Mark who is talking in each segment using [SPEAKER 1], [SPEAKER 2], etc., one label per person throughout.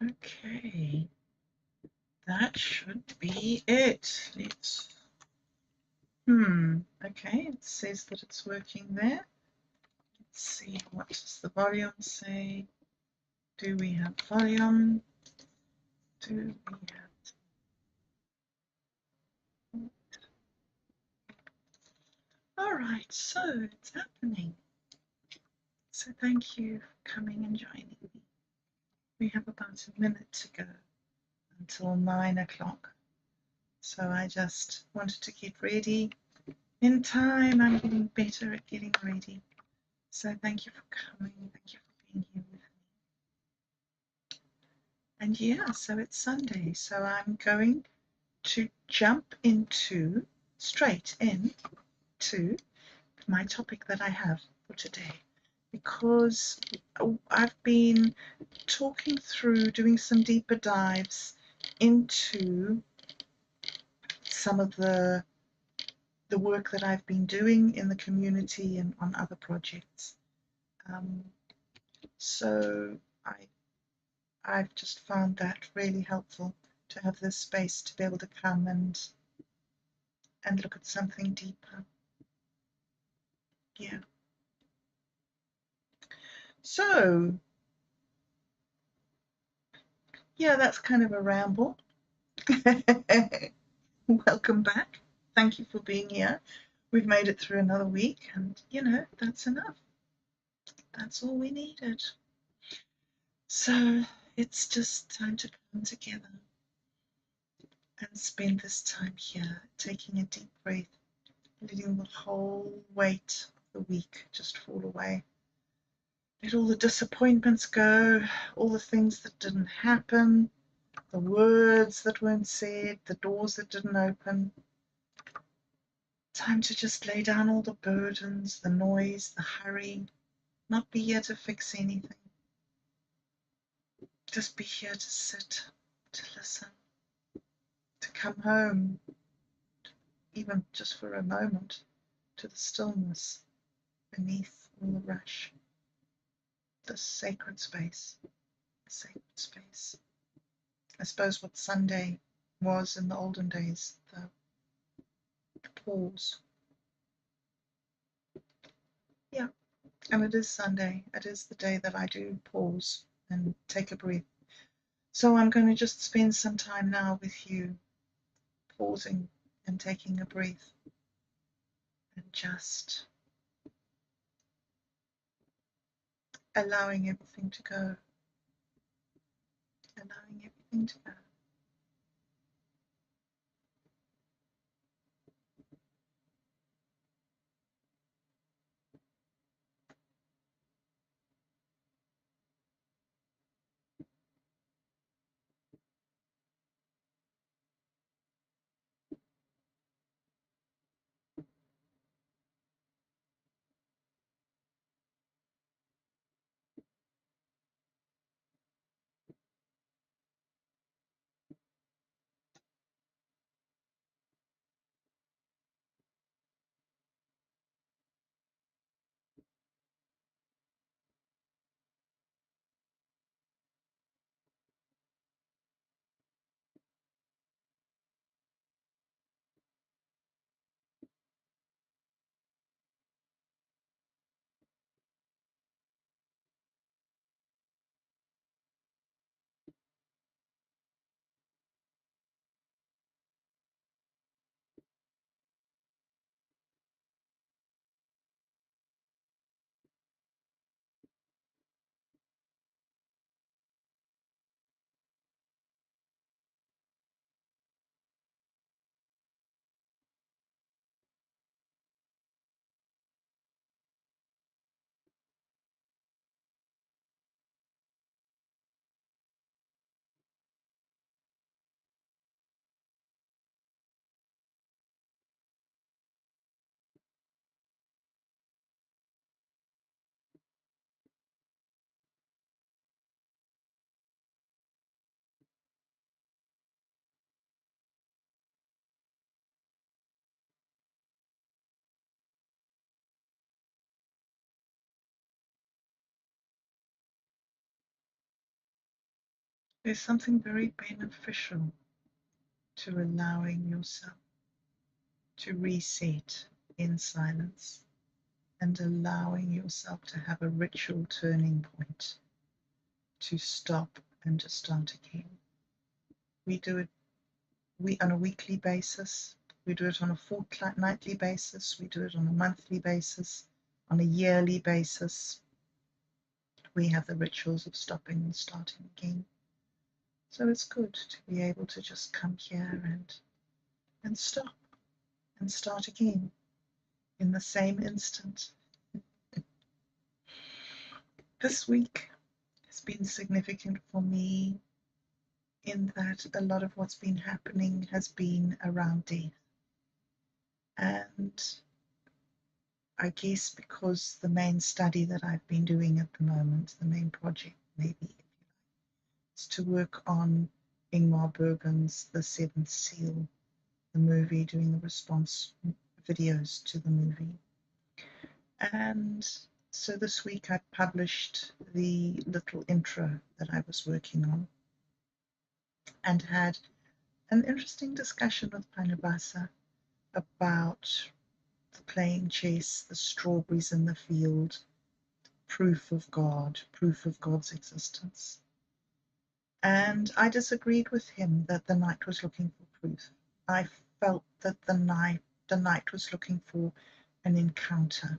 [SPEAKER 1] Okay, that should be it. Let's. Okay, it says that it's working there. Let's see, what does the volume say? Do we have volume? Do we have? All right, so it's happening. So thank you for coming and joining me. We have about a minute to go until 9 o'clock. So I just wanted to get ready in time. I'm getting better at getting ready. So thank you for coming. Thank you for being here with me. And yeah, so it's Sunday. So I'm going to jump straight into my topic that I have for today, because I've been talking through, doing some deeper dives into some of the work that I've been doing in the community and on other projects. So I've just found that really helpful to have this space to be able to come and look at something deeper. Yeah. So yeah, that's kind of a ramble. Welcome back. Thank you for being here. We've made it through another week, and that's enough. That's all we needed. So it's just time to come together and spend this time here, taking a deep breath, letting the whole weight of the week just fall away. Let all the disappointments go, all the things that didn't happen, the words that weren't said, the doors that didn't open. Time to just lay down all the burdens, the noise, the hurry, not be here to fix anything. Just be here to sit, to listen, to come home, even just for a moment, to the stillness beneath all the rush. The sacred space, the sacred space. I suppose what Sunday was in the olden days, the pause. Yeah, and it is Sunday. It is the day that I do pause and take a breath. So I'm going to just spend some time now with you, pausing and taking a breath, and just allowing everything to go, allowing everything to go. There's something very beneficial to allowing yourself to reset in silence and allowing yourself to have a ritual turning point to stop and to start again. We do it on a weekly basis. We do it on a fortnightly basis. We do it on a monthly basis, on a yearly basis. We have the rituals of stopping and starting again. So it's good to be able to just come here and stop and start again in the same instant. This week has been significant for me in that a lot of what's been happening has been around death. And I guess because the main study that I've been doing at the moment, the main project maybe, is to work on Ingmar Bergman's The Seventh Seal, the movie, doing the response videos to the movie. And so this week I published the little intro that I was working on and had an interesting discussion with Panubasa about the playing chess, the strawberries in the field, proof of God, proof of God's existence. And I disagreed with him that the knight was looking for proof. I felt that the knight was looking for an encounter,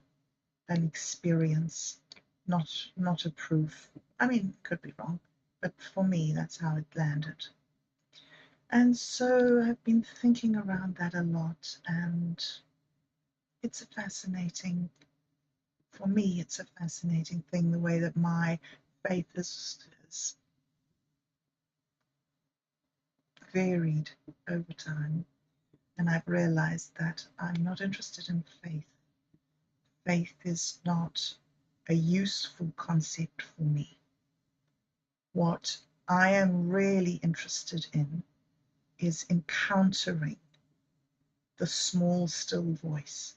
[SPEAKER 1] an experience, not a proof. I mean, could be wrong, but for me, that's how it landed. And so I've been thinking around that a lot, and it's a fascinating, for me, it's a fascinating thing, the way that my faith is varied over time. And I've realized that I'm not interested in faith. Faith is not a useful concept for me. What I am really interested in is encountering the small, still voice,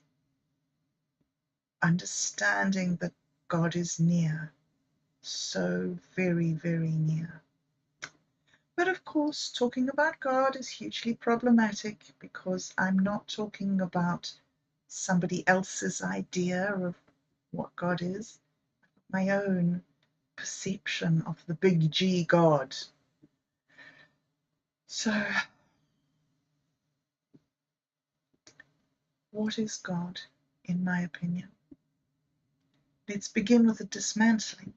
[SPEAKER 1] understanding that God is near, so very, very near. But of course, talking about God is hugely problematic because I'm not talking about somebody else's idea of what God is, my own perception of the big G God. So, what is God, in my opinion? Let's begin with a dismantling,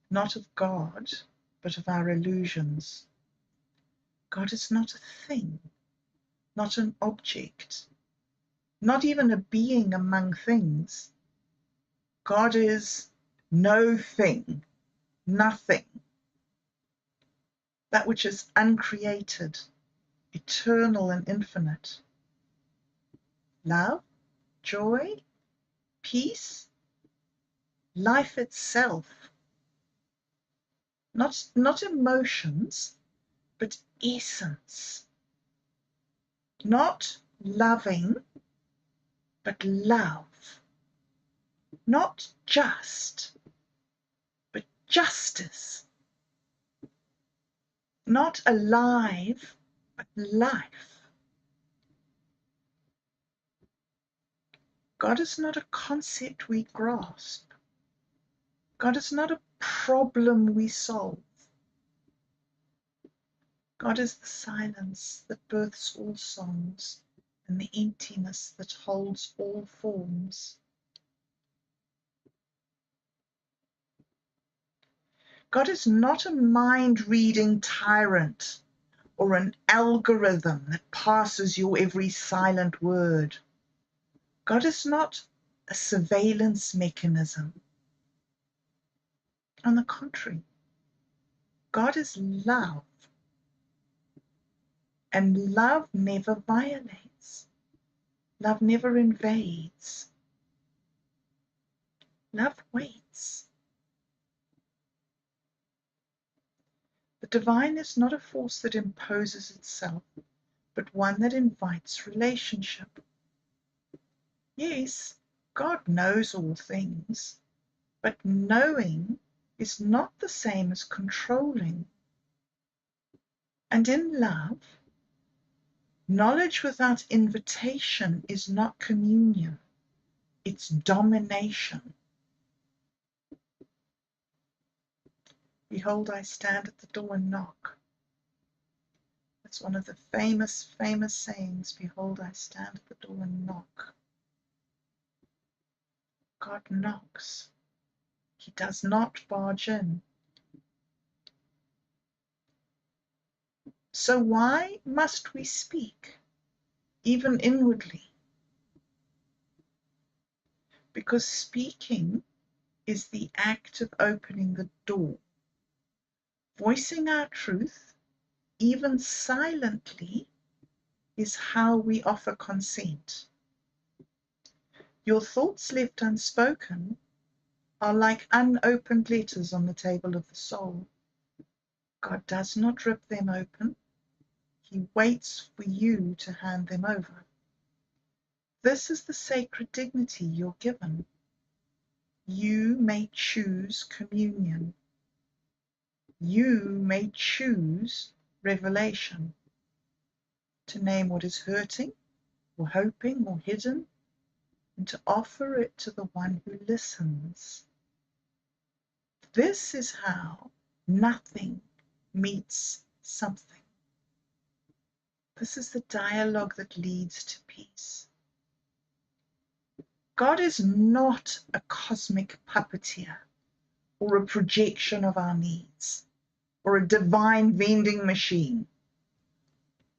[SPEAKER 1] not of God, but of our illusions. God is not a thing, not an object, not even a being among things. God is no thing, nothing. That which is uncreated, eternal and infinite. Love, joy, peace, life itself. Not emotions, but essence. Not loving, but love. Not just, but justice. Not alive, but life. God is not a concept we grasp. God is not a problem we solve. God is the silence that births all songs and the emptiness that holds all forms. God is not a mind-reading tyrant or an algorithm that passes your every silent word. God is not a surveillance mechanism. On the contrary, God is love, and love never violates. Love never invades. Love waits. The divine is not a force that imposes itself, but one that invites relationship. Yes, God knows all things, but knowing is not the same as controlling. And in love, knowledge without invitation is not communion, it's domination. Behold, I stand at the door and knock. That's one of the famous, famous sayings. Behold, I stand at the door and knock. God knocks. He does not barge in. So why must we speak, even inwardly? Because speaking is the act of opening the door. Voicing our truth, even silently, is how we offer consent. Your thoughts left unspoken are like unopened letters on the table of the soul. God does not rip them open. He waits for you to hand them over. This is the sacred dignity you're given. You may choose communion. You may choose revelation, to name what is hurting or hoping or hidden, and to offer it to the one who listens. This is how nothing meets something. This is the dialogue that leads to peace. God is not a cosmic puppeteer or a projection of our needs or a divine vending machine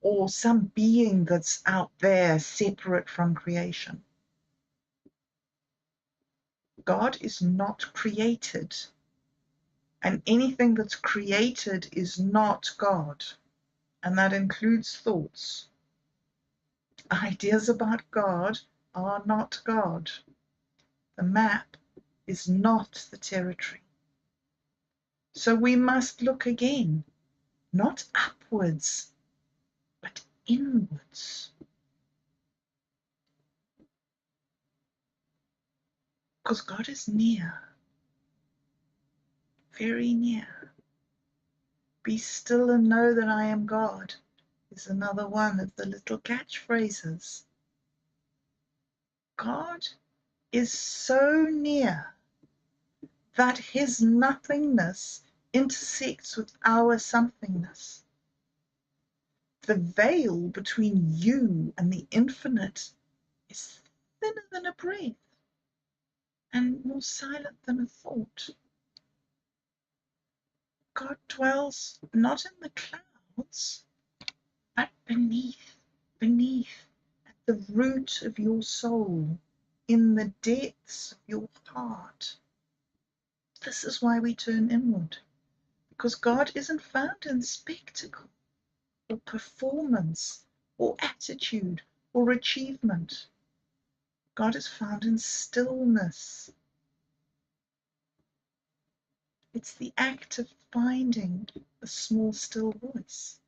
[SPEAKER 1] or some being that's out there separate from creation. God is not created, and anything that's created is not God, and that includes thoughts. Ideas about God are not God. The map is not the territory. So we must look again, not upwards, but inwards. Because God is near, very near. Be still and know that I am God is another one of the little catchphrases. God is so near that his nothingness intersects with our somethingness. The veil between you and the infinite is thinner than a breath and more silent than a thought. God dwells not in the clouds, but beneath, at the root of your soul, in the depths of your heart. This is why we turn inward, because God isn't found in spectacle or performance or attitude or achievement. God is found in stillness. It's the act of finding a small, still voice.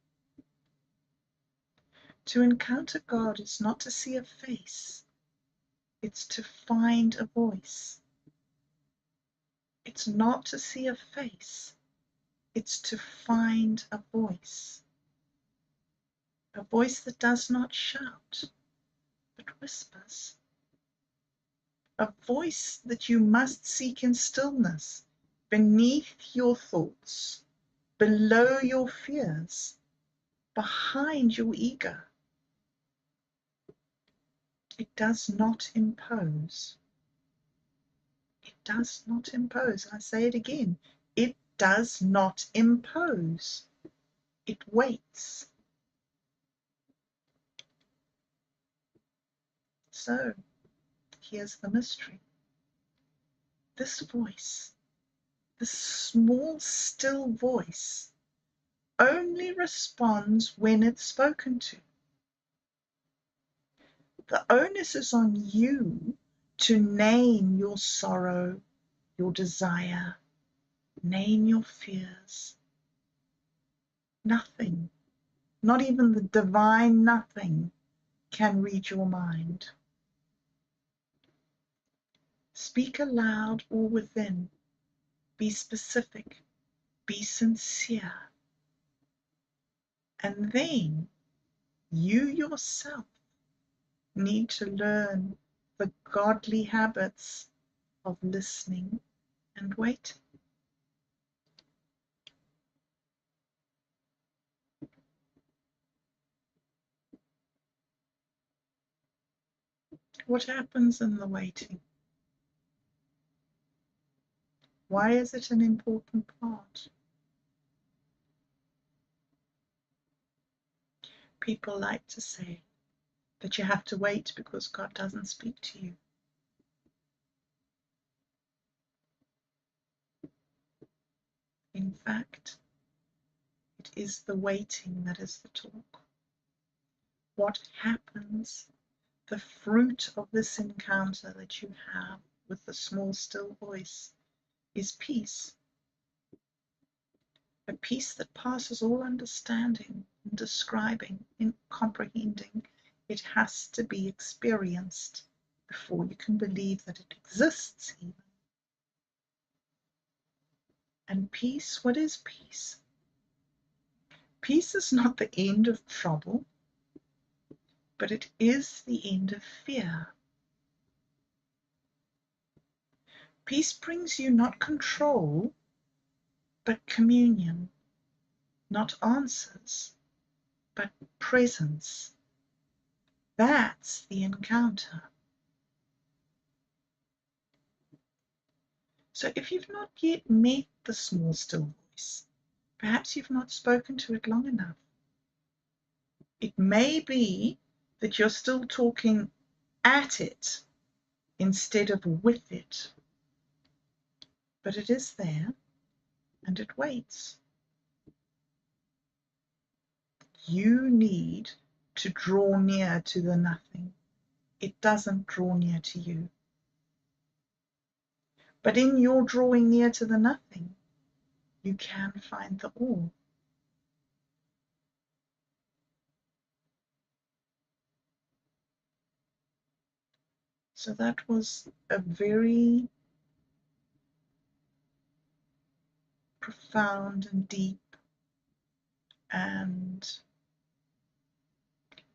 [SPEAKER 1] To encounter God is not to see a face, it's to find a voice. It's not to see a face, it's to find a voice. A voice that does not shout, but whispers. A voice that you must seek in stillness, beneath your thoughts, below your fears, behind your ego. It does not impose. It does not impose. I say it again. It does not impose. It waits. So, here's the mystery. This voice, this small, still voice, only responds when it's spoken to. The onus is on you to name your sorrow, your desire, name your fears. Nothing, not even the divine nothing, can read your mind. Speak aloud or within. Be specific. Be sincere. And then you yourself need to learn the godly habits of listening and waiting. What happens in the waiting? Why is it an important part? People like to say that you have to wait because God doesn't speak to you. In fact, it is the waiting that is the talk. What happens, the fruit of this encounter that you have with the small, still voice, is peace. A peace that passes all understanding, in describing, in comprehending. It has to be experienced before you can believe that it exists even. And peace, what is peace? Peace is not the end of trouble, but it is the end of fear. Peace brings you not control, but communion, not answers, but presence. That's the encounter. So if you've not yet met the small, still voice, perhaps you've not spoken to it long enough. It may be that you're still talking at it instead of with it, but it is there and it waits. You need to draw near to the nothing. It doesn't draw near to you. But in your drawing near to the nothing, you can find the all. So that was a very profound and deep and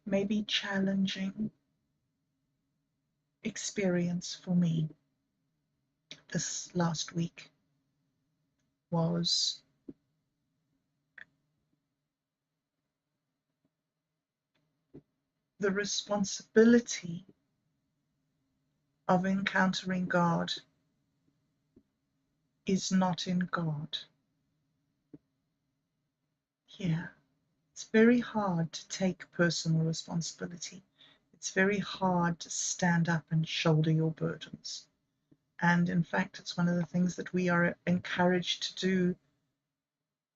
[SPEAKER 1] maybe challenging experience for me this last week. Was the responsibility of encountering God is not in God. Yeah, it's very hard to take personal responsibility. It's very hard to stand up and shoulder your burdens. And in fact, it's one of the things that we are encouraged to do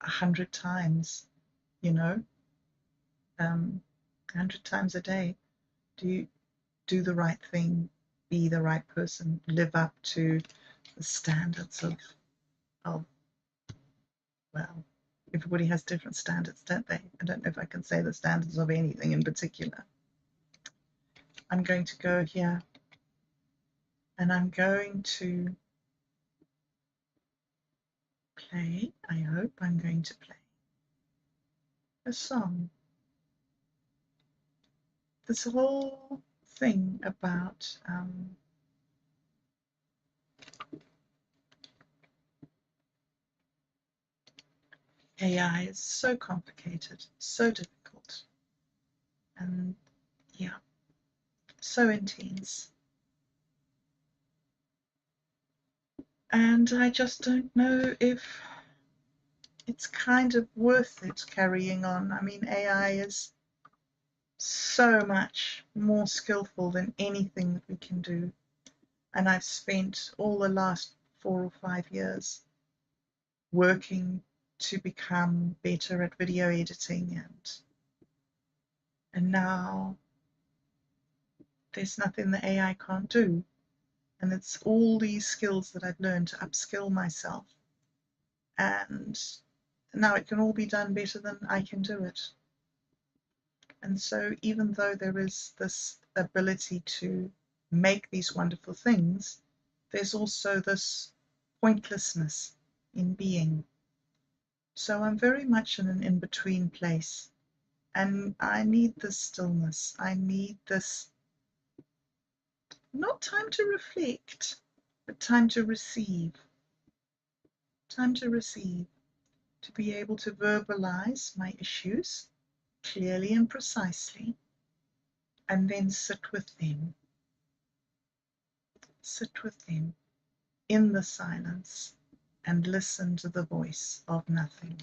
[SPEAKER 1] 100 times, 100 times a day. Do the right thing, be the right person, live up to the standards of, well, everybody has different standards, don't they? I don't know if I can say the standards of anything in particular. I'm going to go here and I'm going to play, I hope I'm going to play a song. This whole thing about AI is so complicated, so difficult, and yeah, so intense. And I just don't know if it's kind of worth it carrying on. I mean, AI is so much more skillful than anything that we can do. And I've spent all the last 4 or 5 years working to become better at video editing, and now there's nothing the AI can't do. And it's all these skills that I've learned to upskill myself. And now it can all be done better than I can do it. And so even though there is this ability to make these wonderful things, there's also this pointlessness in being. So I'm very much in an in-between place. And I need this stillness. I need this, not time to reflect, but time to receive. Time to receive, to be able to verbalize my issues clearly and precisely, and then sit with them. Sit with them in the silence and listen to the voice of nothing.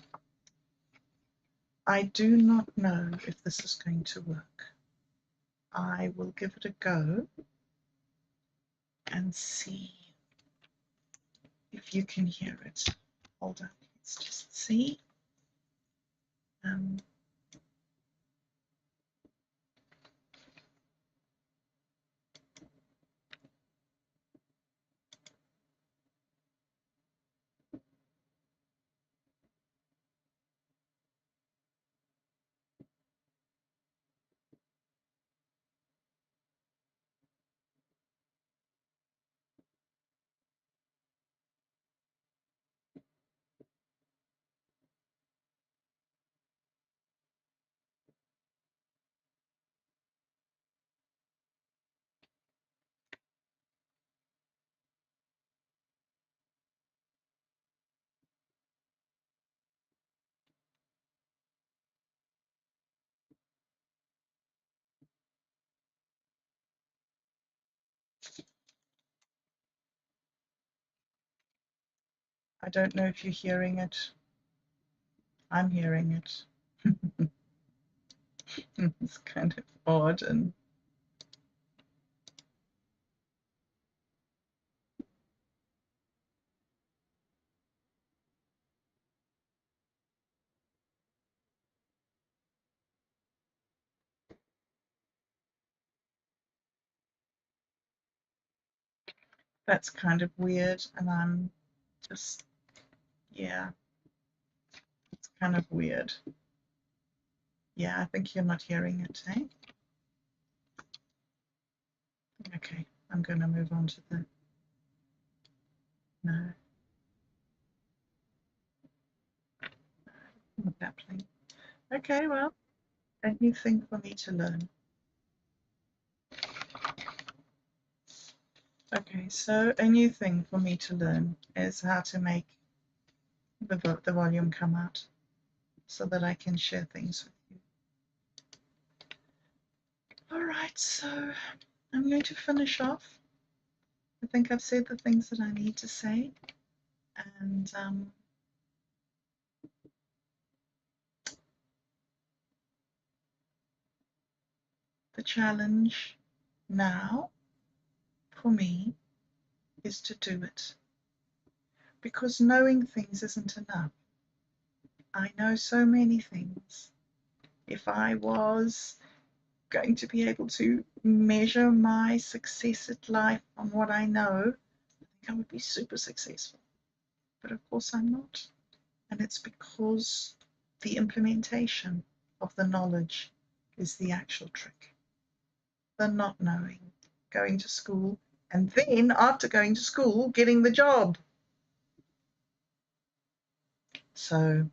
[SPEAKER 1] I do not know if this is going to work. I will give it a go and see if you can hear it. Hold on, let's just see. I don't know if you're hearing it. I'm hearing it. It's kind of odd, and that's kind of weird, and I'm just, yeah, it's kind of weird. Yeah, I think you're not hearing it, eh? Okay, I'm going to move on to the, no, not happening. Okay, well, a new thing for me to learn. Okay, so a new thing for me to learn is how to make the volume come out so that I can share things with you. All right, so I'm going to finish off. I think I've said the things that I need to say, and the challenge now for me is to do it, because knowing things isn't enough. I know so many things. If I was going to be able to measure my success at life on what I know, I think I would be super successful. But of course I'm not. And it's because the implementation of the knowledge is the actual trick. The not knowing, going to school, and then after going to school, getting the job. So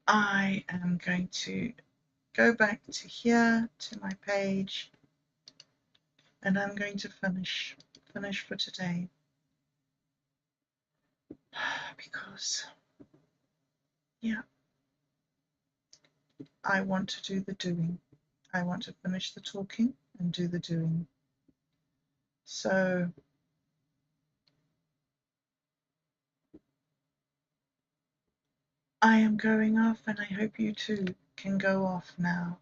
[SPEAKER 1] I am going to go back to here, to my page, and I'm going to finish for today, because, yeah, I want to do the doing. I want to finish the talking and do the doing. So I am going off, and I hope you too can go off now,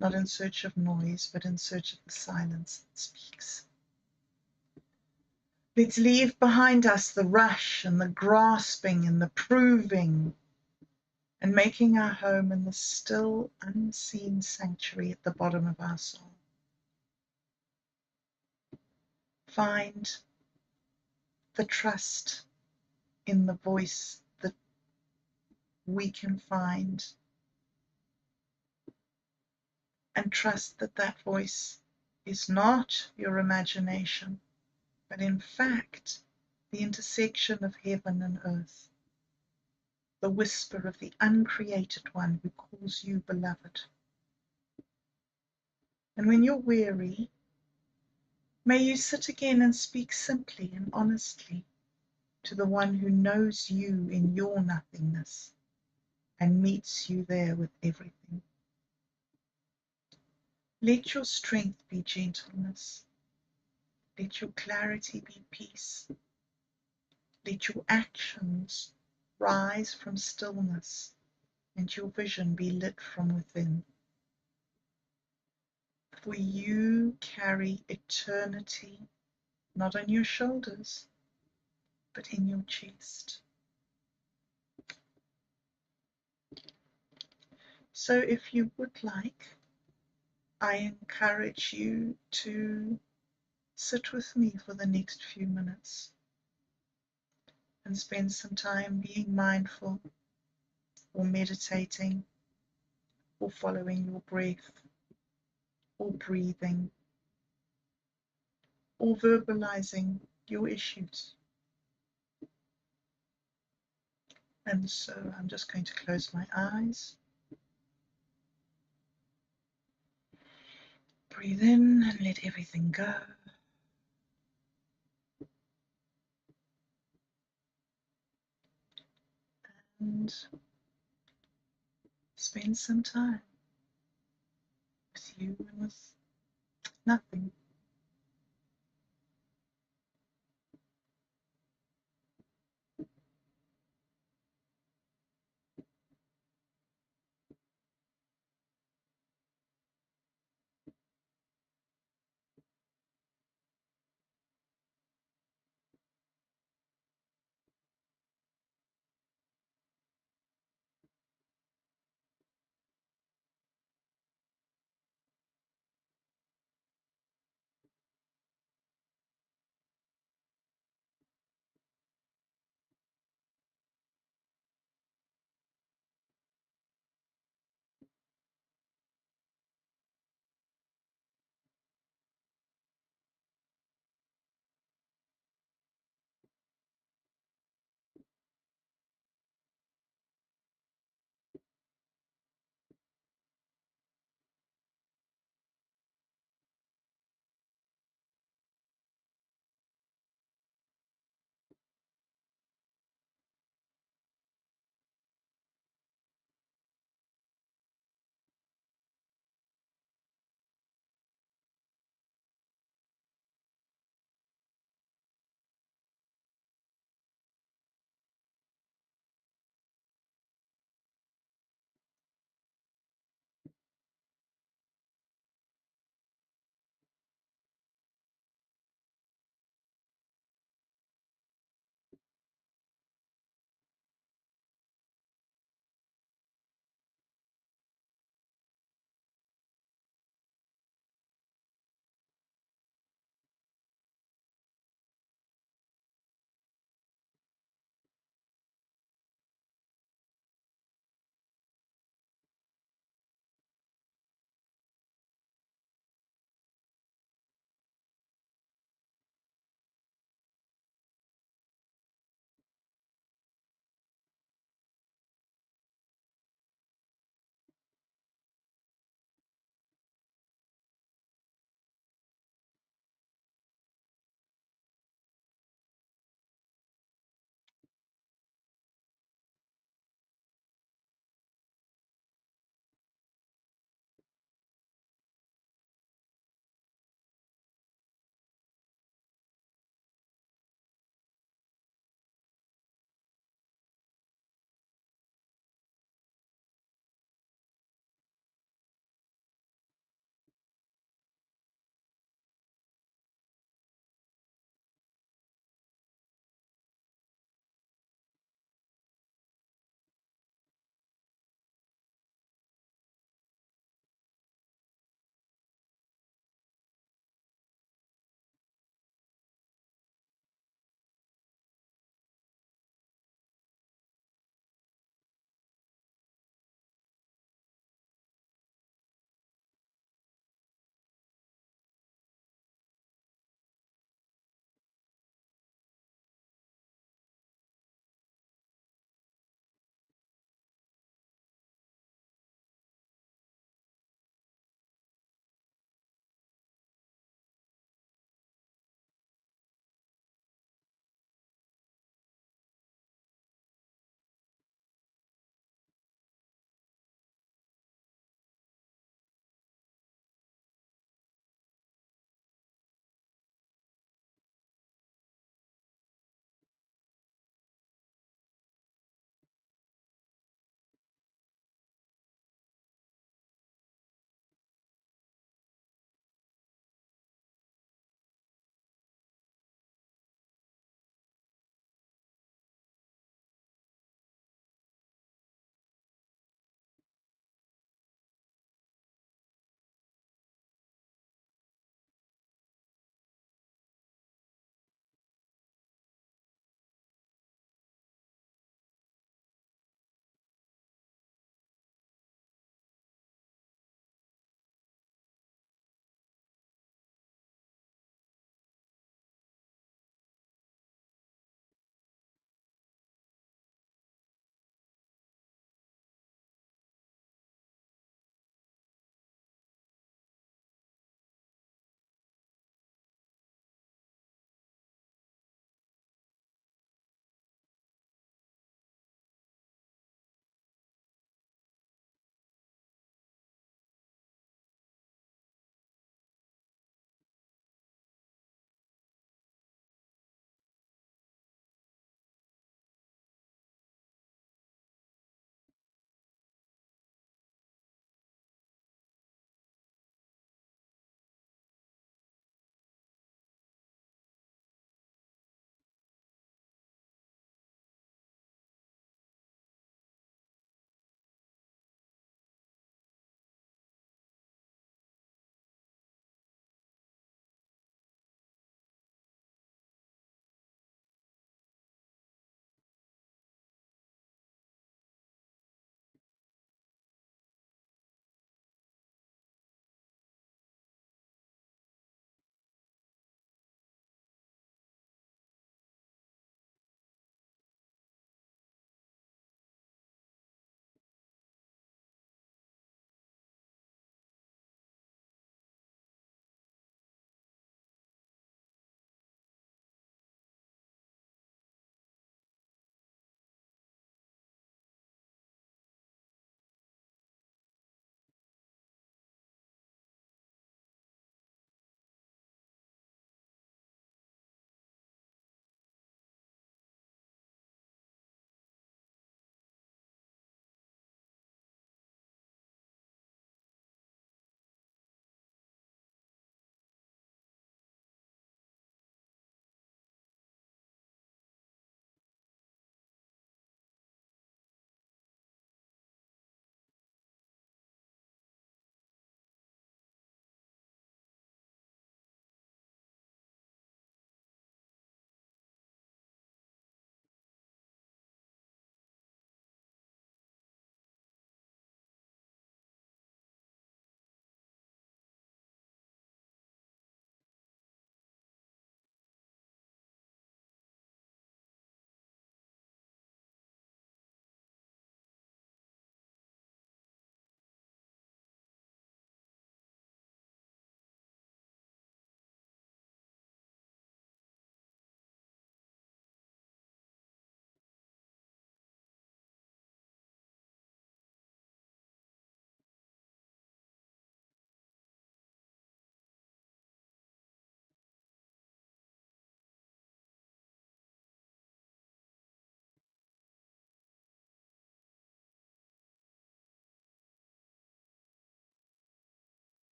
[SPEAKER 1] not in search of noise, but in search of the silence that speaks. Let's leave behind us the rush and the grasping and the proving, and making our home in the still, unseen sanctuary at the bottom of our soul. Find the trust in the voice that we can find, and trust that that voice is not your imagination, but in fact the intersection of heaven and earth, the whisper of the uncreated one who calls you beloved. And when you're weary, may you sit again and speak simply and honestly to the one who knows you in your nothingness and meets you there with everything. Let your strength be gentleness. Let your clarity be peace. Let your actions rise from stillness and your vision be lit from within. For you carry eternity not on your shoulders, but in your chest. So if you would like, I encourage you to sit with me for the next few minutes and spend some time being mindful or meditating or following your breath or breathing or verbalizing your issues. And so I'm just going to close my eyes, breathe in and let everything go. And spend some time with you and with nothing.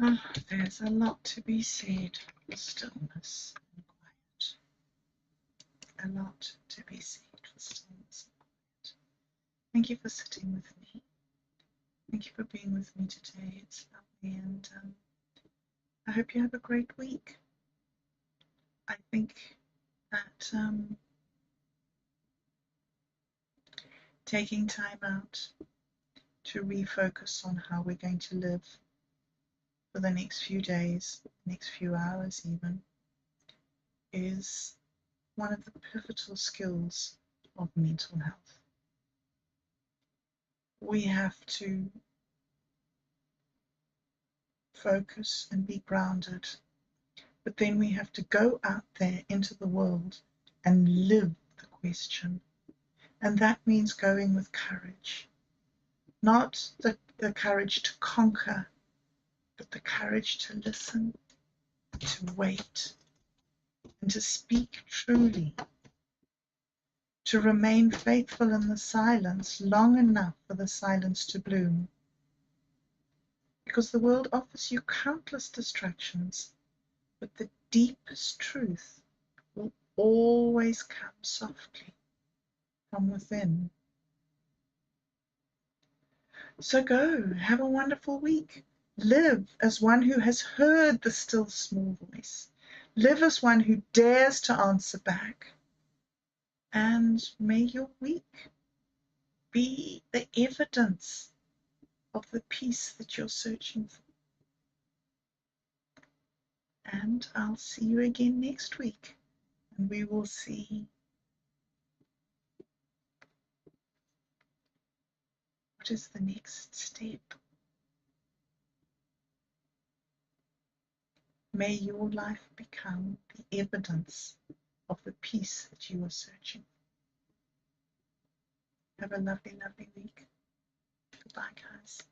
[SPEAKER 1] Oh, there's a lot to be said for stillness and quiet. A lot to be said for stillness and quiet. Thank you for sitting with me. Thank you for being with me today. It's lovely, and I hope you have a great week. I think that taking time out to refocus on how we're going to live for the next few days, next few hours even, is one of the pivotal skills of mental health. We have to focus and be grounded, but then we have to go out there into the world and live the question. And that means going with courage, not the courage to conquer, but the courage to listen, to wait, and to speak truly, to remain faithful in the silence long enough for the silence to bloom. Because the world offers you countless distractions, but the deepest truth will always come softly from within. So go, have a wonderful week. Live as one who has heard the still small voice. Live as one who dares to answer back. And may your week be the evidence of the peace that you're searching for. And I'll see you again next week, and we will see what is the next step. May your life become the evidence of the peace that you are searching for. Have a lovely, lovely week. Goodbye, guys.